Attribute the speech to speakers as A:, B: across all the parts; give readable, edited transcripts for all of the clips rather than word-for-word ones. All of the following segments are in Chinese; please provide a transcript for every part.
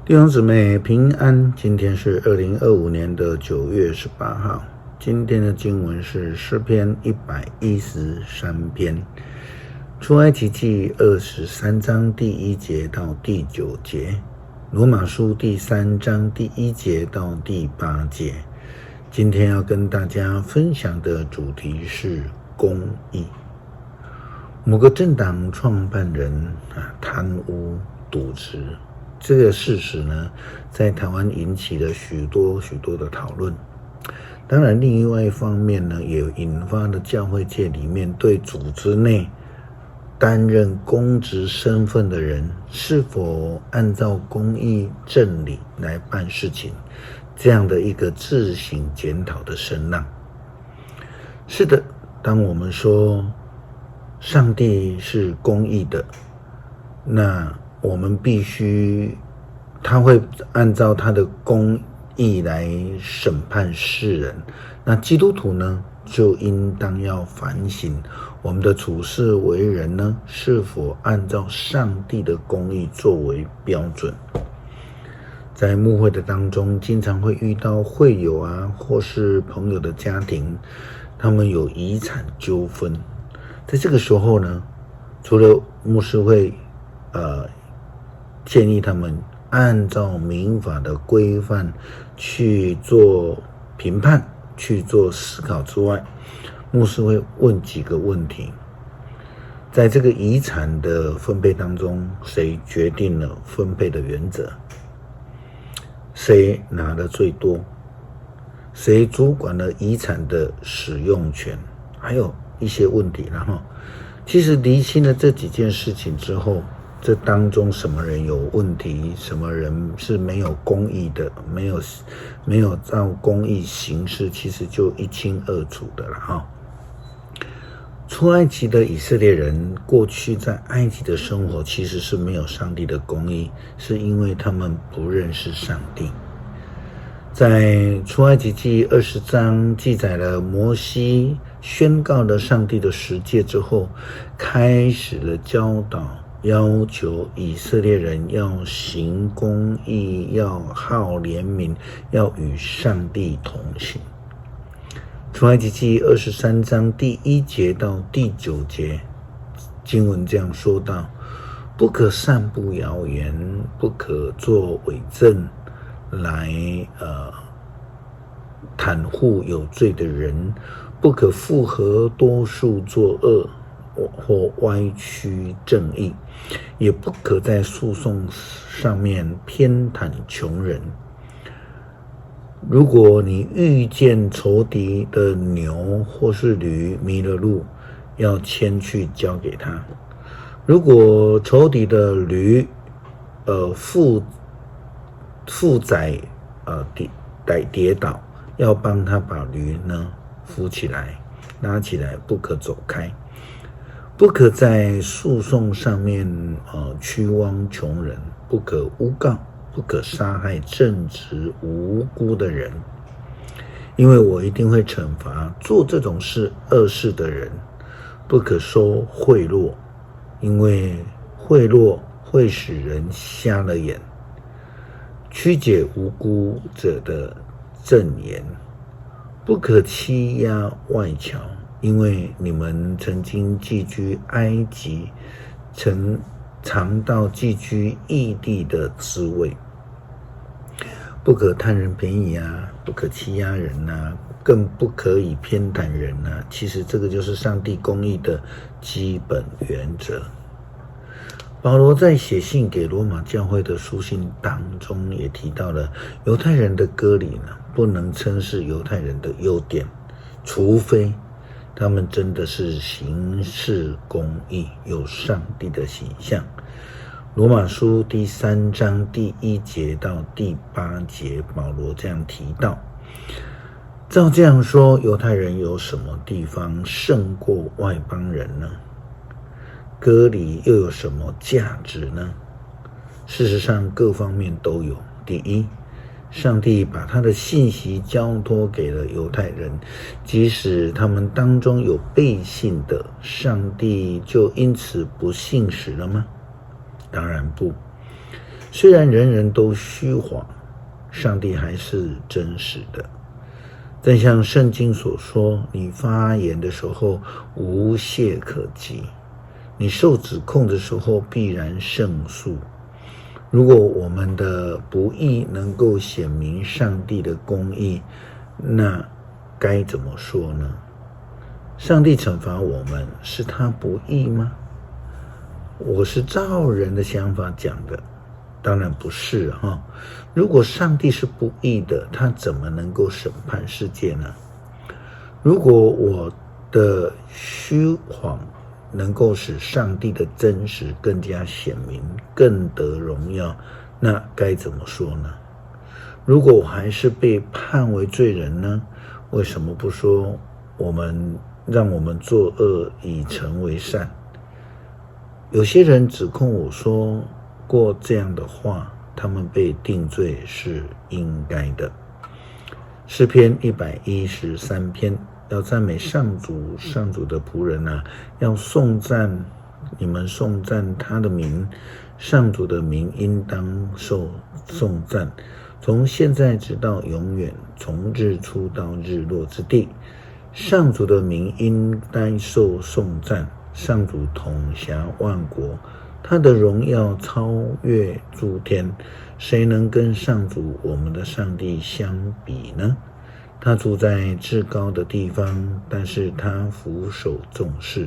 A: 弟兄姊妹平安，今天是2025年的9月18号。今天的经文是诗篇113篇，出埃及记23章第1节到第9节，罗马书第3章第1节到第8节。今天要跟大家分享的主题是公义。某个政党创办人贪污渎职，这个事实呢，在台湾引起了许多的讨论。当然，另外一方面呢，也引发了教会界里面对组织内担任公职身份的人是否按照公义正理来办事情，这样的一个自省检讨的声浪。是的，当我们说上帝是公义的，那我们必须，他会按照他的公义来审判世人。那基督徒呢，就应当要反省我们的处事为人呢，是否按照上帝的公义作为标准。在牧会的当中，经常会遇到会友或是朋友的家庭，他们有遗产纠纷。在这个时候呢，除了牧师会建议他们按照民法的规范去做评判、去做思考之外，牧师会问几个问题。在这个遗产的分配当中，谁决定了分配的原则？谁拿的最多？谁主管了遗产的使用权？还有一些问题。然后其实厘清了这几件事情之后，这当中什么人有问题，什么人是没有公义的，没有照公义行事，其实就一清二楚的了。出埃及的以色列人过去在埃及的生活其实是没有上帝的公义，是因为他们不认识上帝。在出埃及记20章记载了摩西宣告了上帝的十诫之后，开始了教导，要求以色列人要行公义，要好怜悯，要与上帝同行。出埃及记23章第1节到第9节，经文这样说道：不可散布谣言，不可作伪证来袒护有罪的人，不可附和多数作恶或歪曲正义，也不可在诉讼上面偏袒穷人。如果你遇见仇敌的牛或是驴迷了路，要牵去交给他。如果仇敌的驴负载跌倒，要帮他把驴呢扶起来，拉起来，不可走开。不可在诉讼上面屈枉穷人，不可诬告，不可杀害正直无辜的人，因为我一定会惩罚做这种恶事的人。不可收贿赂，因为贿赂会使人瞎了眼。曲解无辜者的证言，不可欺压外侨，因为你们曾经寄居埃及，曾尝到寄居异地的滋味。不可贪人便宜不可欺压人更不可以偏袒人其实这个就是上帝公义的基本原则。保罗在写信给罗马教会的书信当中也提到了犹太人的割礼不能称是犹太人的优点，除非他们真的是行事公义，有上帝的形象。罗马书第3章第1节到第8节，保罗这样提到。照这样说，犹太人有什么地方胜过外邦人呢？割礼又有什么价值呢？事实上，各方面都有。第一，上帝把他的信息交托给了犹太人，即使他们当中有背信的，上帝就因此不信实了吗？当然不。虽然人人都虚谎，上帝还是真实的。正像圣经所说，你发言的时候无懈可击，你受指控的时候必然胜诉。如果我们的不义能够显明上帝的公义，那该怎么说呢？上帝惩罚我们是他不义吗？我是照人的想法讲的，当然不是哈。如果上帝是不义的，他怎么能够审判世界呢？如果我的虚谎能够使上帝的真实更加显明，更得荣耀，那该怎么说呢？如果我还是被判为罪人呢？为什么不说让我们作恶以成为善？有些人指控我说过这样的话，他们被定罪是应该的。诗篇113篇，要赞美上主，上主的仆人啊，要颂赞，你们颂赞他的名，上主的名应当受颂赞，从现在直到永远，从日出到日落之地，上主的名应当受颂赞。上主统辖万国，他的荣耀超越诸天，谁能跟上主我们的上帝相比呢？他住在至高的地方，但是他俯首众事，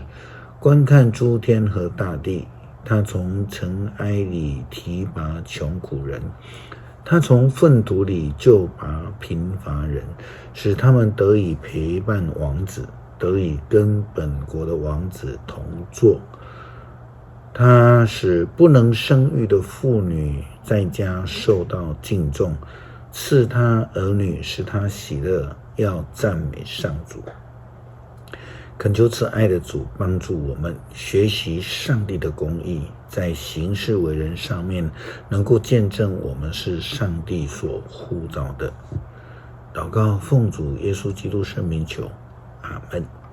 A: 观看诸天和大地。他从尘埃里提拔穷苦人，他从粪土里救拔贫乏人，使他们得以陪伴王子，得以跟本国的王子同坐。他使不能生育的妇女在家受到敬重，赐他儿女使他喜乐，要赞美上主。恳求慈爱的主帮助我们学习上帝的公义，在行事为人上面能够见证我们是上帝所呼召的。祷告奉主耶稣基督圣名求，阿们。